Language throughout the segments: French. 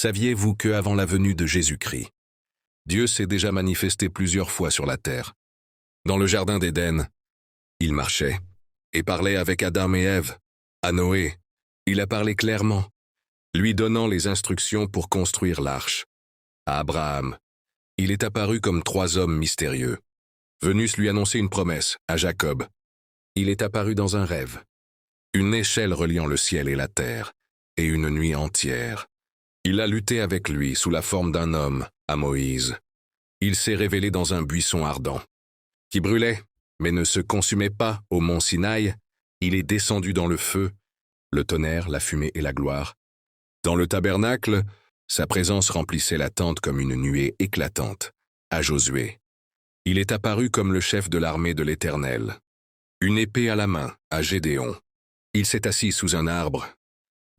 Saviez-vous que avant la venue de Jésus-Christ, Dieu s'est déjà manifesté plusieurs fois sur la terre? Dans le jardin d'Éden, il marchait et parlait avec Adam et Ève. À Noé, il a parlé clairement, lui donnant les instructions pour construire l'arche. À Abraham, il est apparu comme 3 hommes mystérieux, venus lui annoncer une promesse. À Jacob, il est apparu dans un rêve, une échelle reliant le ciel et la terre, et une nuit entière. Il a lutté avec lui sous la forme d'un homme, à Moïse. Il s'est révélé dans un buisson ardent, qui brûlait, mais ne se consumait pas au mont Sinaï. Il est descendu dans le feu, le tonnerre, la fumée et la gloire. Dans le tabernacle, sa présence remplissait la tente comme une nuée éclatante. À Josué, il est apparu comme le chef de l'armée de l'Éternel. Une épée à la main, à Gédéon. Il s'est assis sous un arbre,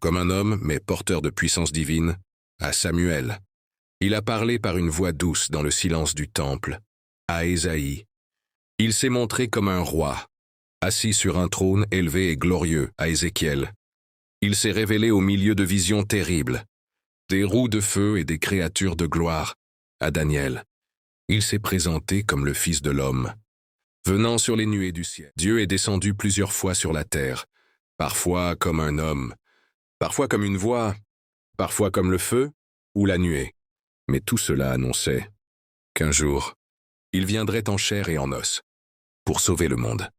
comme un homme, mais porteur de puissance divine. À Samuel, il a parlé par une voix douce dans le silence du temple. À Ésaïe, il s'est montré comme un roi, assis sur un trône élevé et glorieux. À Ézéchiel, il s'est révélé au milieu de visions terribles, des roues de feu et des créatures de gloire. À Daniel, il s'est présenté comme le Fils de l'homme, venant sur les nuées du ciel. Dieu est descendu plusieurs fois sur la terre, parfois comme un homme, parfois comme une voix, parfois comme le feu ou la nuée. Mais tout cela annonçait qu'un jour, il viendrait en chair et en os pour sauver le monde.